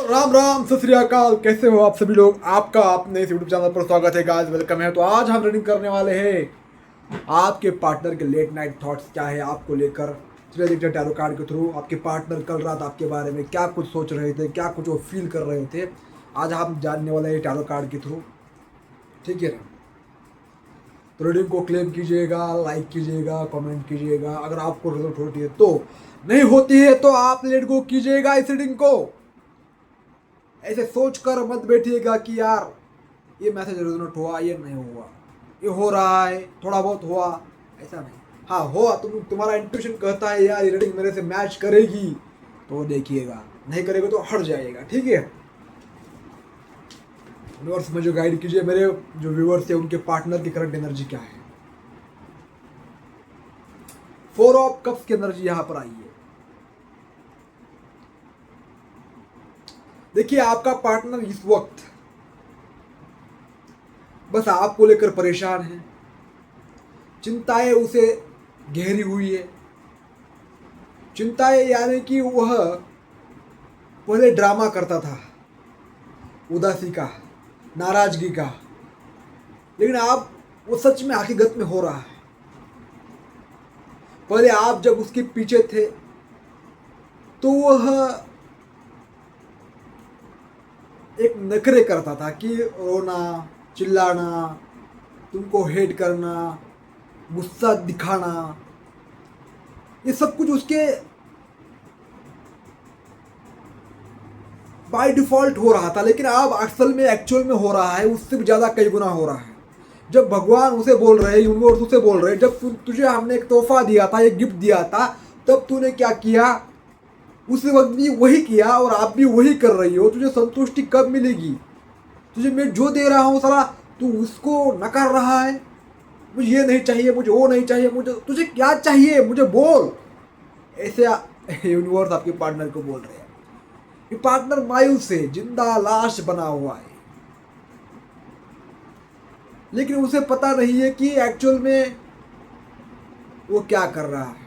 राम राम सत श्री अकाल। कैसे हो आप सभी लोग। आपका अपने इस यूट्यूब चैनल पर स्वागत है गाइस, वेलकम है। तो आज हम रीडिंग करने वाले हैं आपके पार्टनर के लेट नाइट थॉट्स क्या है आपको लेकर। चलिए देखते हैं टैरो कार्ड के थ्रू आपके पार्टनर कल रात आपके बारे में क्या कुछ सोच रहे थे, क्या कुछ वो फील कर रहे थे। आज हम जानने वाले हैं टैरो कार्ड के थ्रू, ठीक है ना। तो रीडिंग को क्लेम कीजिएगा, लाइक कीजिएगा, कमेंट कीजिएगा। अगर आपको रिजल्ट होती है तो, नहीं होती है तो आप लेट गो कीजिएगा इस रीडिंग को। ऐसे सोच कर मत बैठिएगा कि यार ये मैसेज रेजोनेट हुआ, ये नहीं हुआ, ये हो रहा है, थोड़ा बहुत हुआ, ऐसा नहीं। हाँ हुआ, तुम्हारा इंट्यूशन कहता है यार ये रीडिंग मेरे से मैच करेगी तो देखिएगा, नहीं करेगा तो हट जाइएगा, ठीक है। यूनिवर्स में जो गाइड कीजिए मेरे जो व्यूअर्स है उनके पार्टनर की करंट एनर्जी क्या है। 4 ऑफ कप्स की एनर्जी यहां पर आई है। देखिए आपका पार्टनर इस वक्त बस आपको लेकर परेशान है, चिंताएं उसे गहरी हुई है। चिंताएं यानी कि वह पहले ड्रामा करता था उदासी का, नाराजगी का, लेकिन अब वो सच में हकीकत में हो रहा है। पहले आप जब उसके पीछे थे तो वह एक नखरे करता था कि रोना, चिल्लाना, तुमको हेट करना, गुस्सा दिखाना, ये सब कुछ उसके बाय डिफॉल्ट हो रहा था। लेकिन अब असल में एक्चुअल में हो रहा है, उससे भी ज़्यादा कई गुना हो रहा है। जब भगवान उसे बोल रहे, यूनिवर्स उसे बोल रहे, जब तुझे हमने एक तोहफा दिया था, एक गिफ्ट दिया था, तब तूने क्या किया, उस वक्त भी वही किया और आप भी वही कर रही हो। तुझे संतुष्टि कब मिलेगी? तुझे मैं जो दे रहा हूँ साला तू उसको नकार रहा है। मुझे ये नहीं चाहिए, मुझे वो नहीं चाहिए, मुझे तुझे क्या चाहिए मुझे बोल। ऐसे यूनिवर्स आपके पार्टनर को बोल रहे हैं। ये पार्टनर मायूस है, जिंदा लाश बना हुआ है, लेकिन उसे पता नहीं है कि एक्चुअल में वो क्या कर रहा है।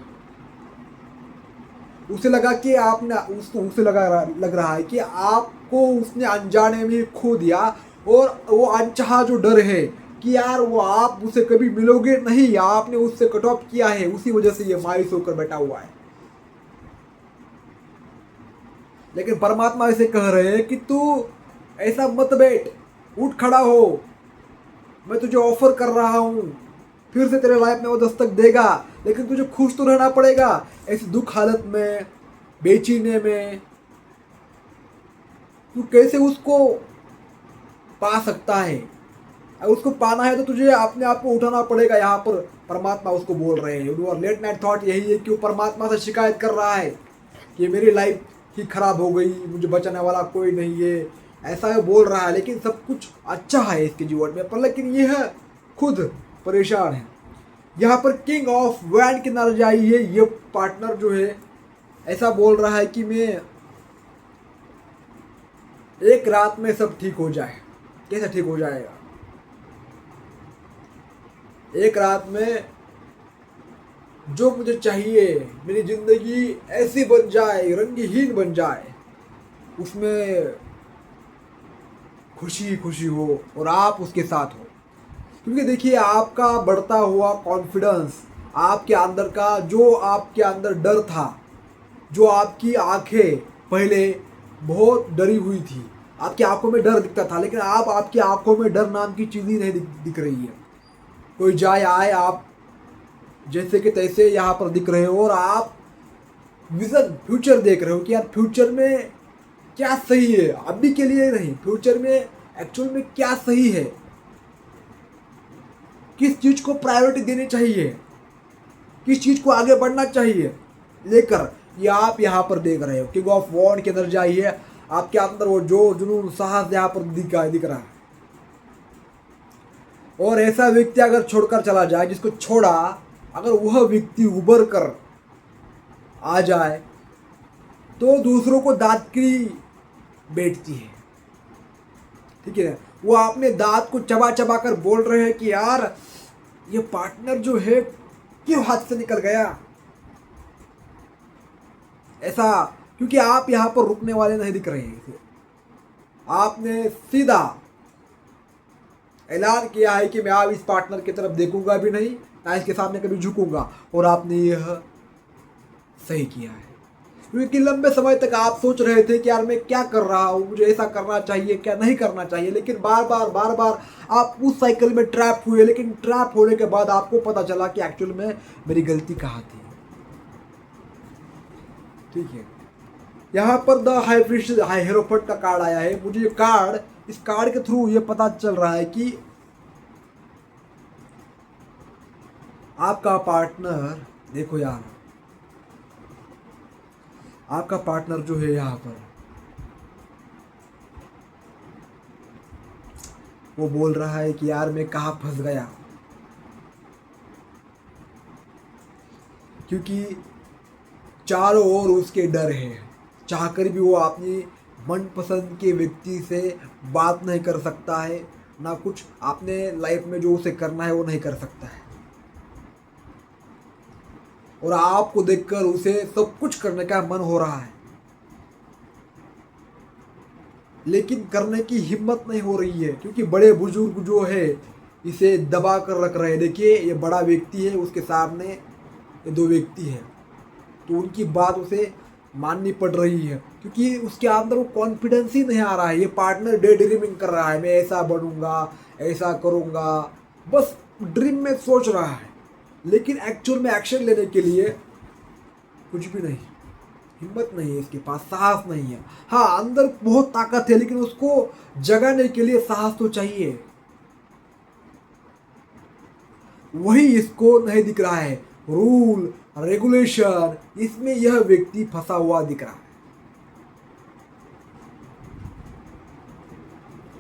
उसे लगा कि आपने उसको उसे लग रहा है कि आपको उसने अनजाने में खो दिया, और वो अनचाहा जो डर है कि यार वो आप उससे कभी मिलोगे नहीं, आपने उससे कट ऑफ किया है, उसी वजह से ये मायूस होकर बैठा हुआ है। लेकिन परमात्मा ऐसे कह रहे हैं कि तू ऐसा मत बैठ, उठ खड़ा हो, मैं तुझे ऑफर कर रहा हूँ, फिर से तेरे लाइफ में वो दस्तक देगा। लेकिन तुझे खुश तो रहना पड़ेगा। ऐसी दुख हालत में, बेचैनी में तू कैसे उसको पा सकता है? अगर उसको पाना है तो तुझे अपने आप को उठाना पड़ेगा। यहाँ पर परमात्मा उसको बोल रहे हैं। और लेट नाइट थॉट यही है कि वो परमात्मा से शिकायत कर रहा है कि मेरी लाइफ ही खराब हो गई, मुझे बचाने वाला कोई नहीं है, ऐसा है बोल रहा है। लेकिन सब कुछ अच्छा है इसके जीवन में, पर लेकिन यह खुद परेशान है। यहाँ पर किंग ऑफ वैंड की एनर्जी आई है। ये पार्टनर जो है ऐसा बोल रहा है कि मैं एक रात में सब ठीक हो जाए। कैसे ठीक हो जाएगा? एक रात में जो मुझे चाहिए, मेरी जिंदगी ऐसी बन जाए, रंगहीन बन जाए, उसमें खुशी खुशी हो और आप उसके साथ हो। क्योंकि देखिए आपका बढ़ता हुआ कॉन्फिडेंस, आपके अंदर का जो आपके अंदर डर था, जो आपकी आंखें पहले बहुत डरी हुई थी, आपकी आंखों में डर दिखता था, लेकिन अब आपकी आंखों में डर नाम की चीज़ ही नहीं दिख रही है। कोई जाए आए, आप जैसे कि तैसे यहाँ पर दिख रहे हो, और आप विजन फ्यूचर देख रहे हो कि यार फ्यूचर में क्या सही है, अभी के लिए नहीं, फ्यूचर में एक्चुअल में क्या सही है, किस चीज़ को प्रायोरिटी देनी चाहिए, किस चीज़ को आगे बढ़ना चाहिए लेकर ये आप यहाँ पर देख रहे हो। किंग ऑफ वॉन्ड के अंदर जाइए, आपके अंदर वो जो जुनून, साहस यहाँ पर दिख रहा है। और ऐसा व्यक्ति अगर छोड़कर चला जाए, जिसको छोड़ा, अगर वह व्यक्ति उबर कर आ जाए तो दूसरों को दांत की बैठती है, ठीक है। वो अपने दांत को चबा चबा कर बोल रहे हैं कि यार ये पार्टनर जो है क्यों हाथ से निकल गया, ऐसा। क्योंकि आप यहाँ पर रुकने वाले नहीं दिख रहे हैं। आपने सीधा ऐलान किया है कि मैं अब इस पार्टनर की तरफ देखूंगा भी नहीं, ना इसके सामने कभी झुकूंगा। और आपने यह सही किया है, क्योंकि लंबे समय तक आप सोच रहे थे कि यार मैं क्या कर रहा हूँ, मुझे ऐसा करना चाहिए क्या नहीं करना चाहिए, लेकिन बार बार आप उस साइकिल में ट्रैप हुए। लेकिन ट्रैप होने के बाद आपको पता चला कि एक्चुअल में मेरी गलती कहाँ थी। ठीक है, यहाँ पर द हाइरोफर्ट का कार्ड आया है। मुझे ये कार्ड, इस कार्ड के थ्रू ये पता चल रहा है कि आपका पार्टनर, देखो यार, आपका पार्टनर जो है यहाँ पर वो बोल रहा है कि यार मैं कहाँ फंस गया, क्योंकि चारों ओर उसके डर है। चाहकर भी वो अपनी मनपसंद के व्यक्ति से बात नहीं कर सकता है, ना कुछ अपने लाइफ में जो उसे करना है वो नहीं कर सकता है। और आपको देखकर उसे सब कुछ करने का मन हो रहा है, लेकिन करने की हिम्मत नहीं हो रही है, क्योंकि बड़े बुजुर्ग जो है इसे दबा कर रख रहे हैं। देखिए ये बड़ा व्यक्ति है, उसके सामने ये दो व्यक्ति हैं, तो उनकी बात उसे माननी पड़ रही है, क्योंकि उसके अंदर वो कॉन्फिडेंस ही नहीं आ रहा है। ये पार्टनर डे ड्रीमिंग कर रहा है, मैं ऐसा बनूंगा, ऐसा करूंगा, बस ड्रीम में सोच रहा है, लेकिन एक्चुअल में एक्शन लेने के लिए कुछ भी नहीं, हिम्मत नहीं है इसके पास, साहस नहीं है। हाँ, अंदर बहुत ताकत है, लेकिन उसको जगाने के लिए साहस तो चाहिए, वही इसको नहीं दिख रहा है। रूल रेगुलेशन, इसमें यह व्यक्ति फंसा हुआ दिख रहा है।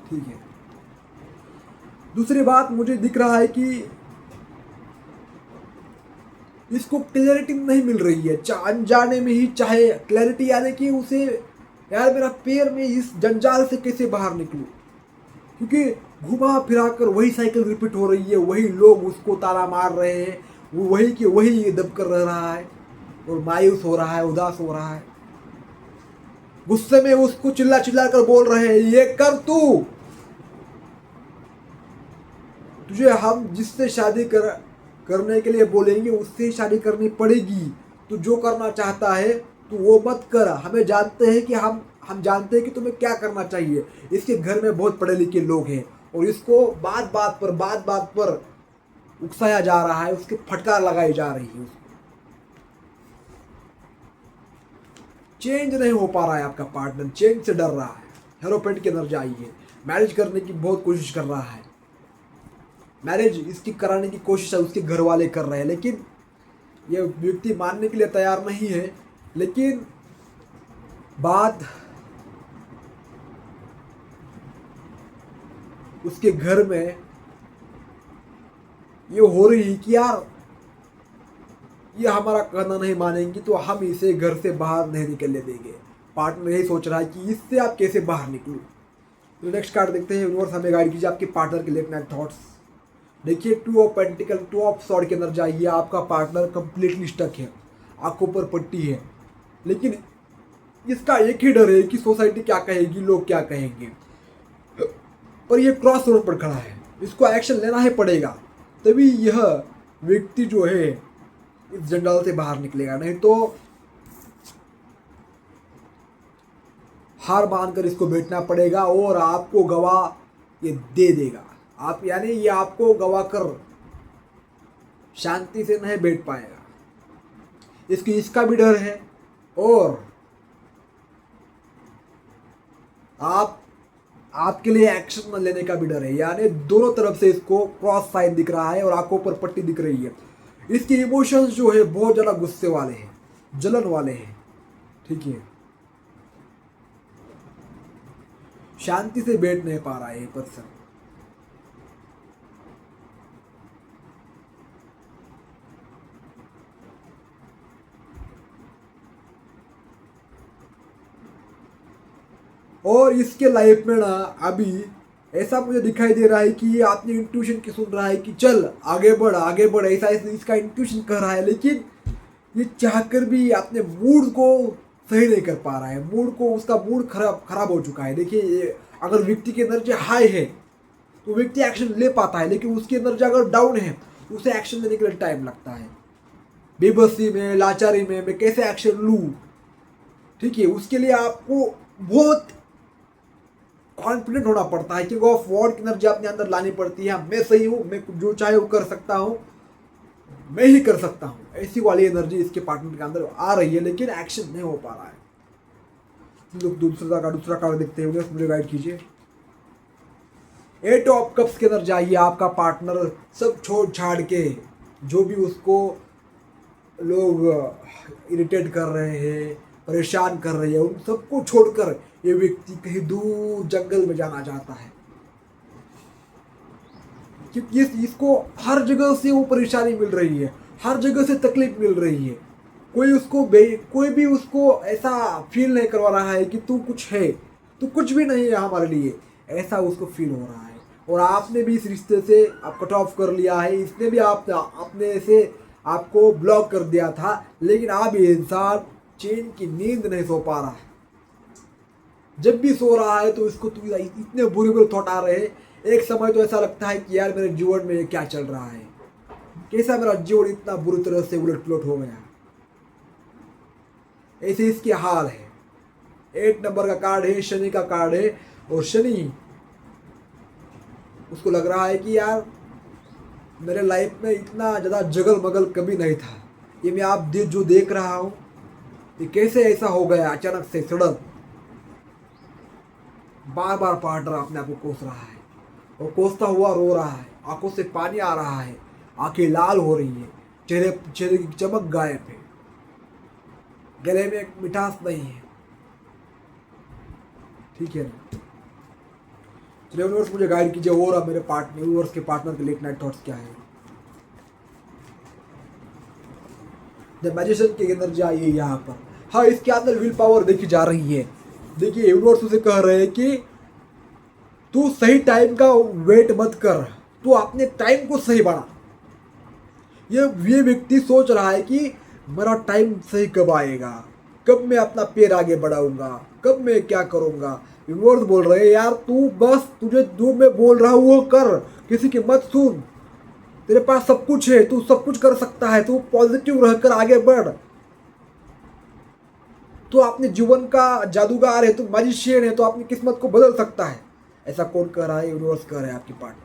ठीक है, दूसरी बात मुझे दिख रहा है कि इसको क्लैरिटी नहीं मिल रही है, अनजाने में ही चाहे क्लैरिटी आ रही कि उसे यार मेरा पैर में इस जंजाल से कैसे बाहर निकलूं, क्योंकि घुमा फिरा कर वही साइकिल रिपीट हो रही है, वही लोग उसको ताला मार रहे हैं, वो वही के वही दब कर रह रहा है और मायूस हो रहा है, उदास हो रहा है। गुस्से में उसको चिल्ला चिल्ला कर बोल रहे हैं, ये कर तू, तुझे हम जिससे शादी करने के लिए बोलेंगे उससे ही शादी करनी पड़ेगी। तू जो करना चाहता है तू वो मत कर, हमें जानते हैं कि हम जानते हैं कि तुम्हें क्या करना चाहिए। इसके घर में बहुत पढ़े लिखे लोग हैं और इसको बात बात पर उकसाया जा रहा है, उसके फटकार लगाई जा रही है। उसको चेंज नहीं हो पा रहा है, आपका पार्टनर चेंज से डर रहा है। हेरोपेंट की एनर्जी आई है, मैरिज करने की बहुत कोशिश कर रहा है, मैरिज इसकी कराने की कोशिश है उसके घर वाले कर रहे हैं, लेकिन ये व्यक्ति मानने के लिए तैयार नहीं है। लेकिन बात उसके घर में ये हो रही कि यार ये हमारा कहना नहीं मानेंगी तो हम इसे घर से बाहर नहीं निकलने देंगे। पार्टनर यही सोच रहा है कि इससे आप कैसे बाहर निकलूं। तो नेक्स्ट कार्ड देखते हैं, यूनिवर्स हमें गाइड कीजिए आपके पार्टनर के लेट नाइट थॉट्स। देखिए 2 ऑफ पेंटिकल, 2 ऑफ सॉर्ड की एनर्जी आई है। आपका पार्टनर कंप्लीटली स्टक है, आंखों पर पट्टी है, लेकिन इसका एक ही डर है कि सोसाइटी क्या कहेगी, लोग क्या कहेंगे। पर ये क्रॉस रोड पर खड़ा है, इसको एक्शन लेना ही पड़ेगा, तभी यह व्यक्ति जो है इस जंजाल से बाहर निकलेगा, नहीं तो हार मानकर इसको बैठना पड़ेगा और आपको गवाह ये दे देगा। आप यानी ये आपको गवा कर शांति से नहीं बैठ पाएगा, इसका भी डर है और आपके लिए एक्शन न लेने का भी डर है। यानी दोनों तरफ से इसको क्रॉस साइन दिख रहा है और आंखों पर पट्टी दिख रही है। इसके इमोशंस जो है बहुत ज़्यादा गुस्से वाले हैं, जलन वाले हैं। ठीक है, शांति से बैठ नहीं पा रहा है ये पर्सन। और इसके लाइफ में ना अभी ऐसा मुझे दिखाई दे रहा है कि ये अपनी इंट्यूशन की सुन रहा है कि चल आगे बढ़, ऐसा इसका इंट्यूशन कर रहा है, लेकिन ये चाहकर भी अपने मूड को सही नहीं कर पा रहा है, उसका मूड खराब हो चुका है। देखिए, अगर व्यक्ति की एनर्जी हाई है तो व्यक्ति एक्शन ले पाता है, लेकिन उसकी एनर्जी अगर डाउन है तो उसे एक्शन लेने के लिए टाइम लगता है। बेबसी में, लाचारी में मैं कैसे एक्शन लूँ, ठीक है, उसके लिए आपको बहुत कॉन्फिडेंट होना पड़ता है, क्योंकि ऑफ वॉर की एनर्जी अपने अंदर लानी पड़ती है। मैं सही हूँ, मैं जो चाहे वो कर सकता हूँ, मैं ही कर सकता हूँ, ऐसी वाली एनर्जी इसके पार्टनर के अंदर आ रही है, लेकिन एक्शन नहीं हो पा रहा है। दूसरा कार्ड देखते हैं, मुझे गाइड कीजिए। 8 ऑफ कप्स के अंदर जाइए। आपका पार्टनर सब छोड़ छाड़ के, जो भी उसको लोग इरिटेट कर रहे हैं, परेशान कर रहे हैं, उन सबको छोड़कर ये व्यक्ति कहीं दूर जंगल में जाना चाहता है, क्योंकि इसको हर जगह से वो परेशानी मिल रही है, हर जगह से तकलीफ मिल रही है। कोई भी उसको ऐसा फील नहीं करवा रहा है कि तू कुछ है, तू कुछ भी नहीं है हमारे लिए, ऐसा उसको फील हो रहा है। और आपने भी इस रिश्ते से आप कट ऑफ कर लिया है, इसने भी आपने से आपको ब्लॉक कर दिया था, लेकिन अब ये इंसान चैन की नींद नहीं सो पा रहा है। जब भी सो रहा है तो इसको इतने बुरे थॉट आ रहे हैं। एक समय तो ऐसा लगता है कि यार मेरे जीवन में क्या चल रहा है, कैसा मेरा जीवन इतना बुरी तरह से उलट पुलट हो गया। ऐसे इसके हाल है। 8 नंबर का कार्ड है, शनि का कार्ड है, और शनि उसको लग रहा है कि यार मेरे लाइफ में इतना ज़्यादा जगल मगल कभी नहीं था। ये मैं आप जो देख रहा हूँ, ये कैसे ऐसा हो गया अचानक से, सडन। बार बार पार्टनर अपने आप को कोस रहा है, और कोसता हुआ रो रहा है, आंखों से पानी आ रहा है, आंखें लाल हो रही है, चेहरे की चमक गायब है, गले में एक मिठास नहीं है, ठीक है ना। चलिए यूनिवर्स मुझे गाइड कीजिए, और मेरे यूनिवर्स के पार्टनर के लेट नाइट थॉट्स क्या है। जब मैजिशियन की एनर्जी आई है यहाँ पर, हाँ, इसके अंदर विल पावर देखी जा रही है। देखिए, यूनिवर्स उसे कह रहे हैं कि तू सही टाइम का वेट मत कर, तू अपने टाइम को सही बढ़ा। ये व्यक्ति सोच रहा है कि मेरा टाइम सही कब आएगा, कब मैं अपना पैर आगे बढ़ाऊंगा, कब मैं क्या करूंगा। यूनिवर्स बोल रहे हैं यार तू बस, तुझे जो मैं बोल रहा हूँ वो कर, किसी की मत सुन, तेरे पास सब कुछ है, तू सब कुछ कर सकता है, तू पॉजिटिव रहकर आगे बढ़, तू अपने जीवन का जादूगर है, तू मैजिशियन है, तो अपनी किस्मत को बदल सकता है। ऐसा कौन कह रहा है? यूनिवर्स कह रहा है आपके पार्टनर।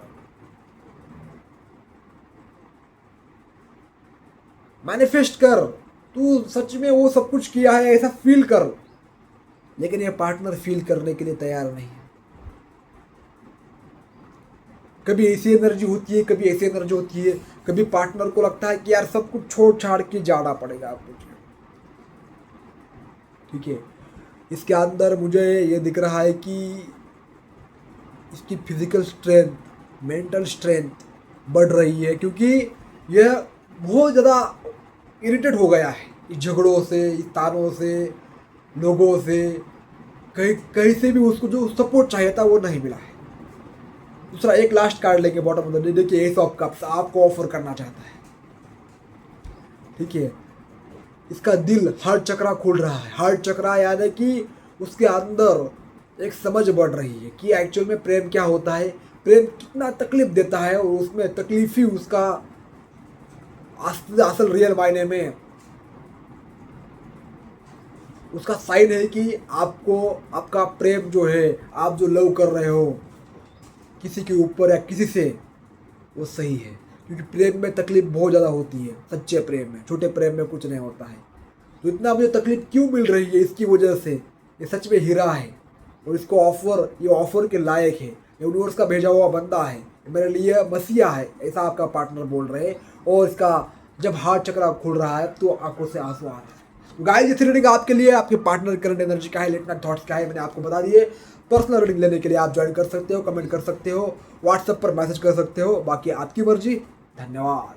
मैनिफेस्ट कर, तू सच में वो सब कुछ किया है ऐसा फील कर, लेकिन ये पार्टनर फील करने के लिए तैयार नहीं है। कभी ऐसी एनर्जी होती है, कभी ऐसी एनर्जी होती है, कभी पार्टनर को लगता है कि यार सब कुछ छोड़ छाड़ के जाना पड़ेगा आपको, ठीक है। इसके अंदर मुझे ये दिख रहा है कि इसकी फिजिकल स्ट्रेंथ, मेंटल स्ट्रेंथ बढ़ रही है, क्योंकि यह बहुत ज़्यादा इरिटेट हो गया है इस झगड़ों से, इस तानों से, लोगों से, कहीं से भी उसको जो सपोर्ट चाहिए था वो नहीं मिला है। दूसरा एक लास्ट कार्ड लेके बॉटम में देखिए, एस ऑफ कप्स आपको ऑफर करना चाहता है, ठीक है। इसका दिल हार्ट चक्रा खुल रहा है। हार्ट चक्रा याद है कि उसके अंदर एक समझ बढ़ रही है कि एक्चुअल में प्रेम क्या होता है, प्रेम कितना तकलीफ देता है, और उसमें तकलीफ ही उसका असल रियल मायने में उसका साइन है कि आपको आपका प्रेम जो है, आप जो लव कर रहे हो किसी के ऊपर या किसी से, वो सही है। क्योंकि प्रेम में तकलीफ बहुत ज़्यादा होती है, सच्चे प्रेम में, छोटे प्रेम में कुछ नहीं होता है। तो इतना मुझे तकलीफ क्यों मिल रही है, इसकी वजह से ये सच में हीरा है, और इसको ये ऑफर के लायक है, यूनिवर्स का भेजा हुआ बंदा है, मेरे लिए मसीहा है, ऐसा आपका पार्टनर बोल रहे हैं। और इसका जब हार्ट चक्रा खुल रहा है तो आंखों से आंसू आ रहे हैं। गाइस, ये रीडिंग आपके लिए, आपके पार्टनर करंट एनर्जी क्या है, लेट नाइट थॉट्स क्या है, मैंने आपको बता दिए। पर्सनल रीडिंग लेने के लिए आप ज्वाइन कर सकते हो, कमेंट कर सकते हो, व्हाट्सएप पर मैसेज कर सकते हो, बाकी आपकी मर्जी। धन्यवाद।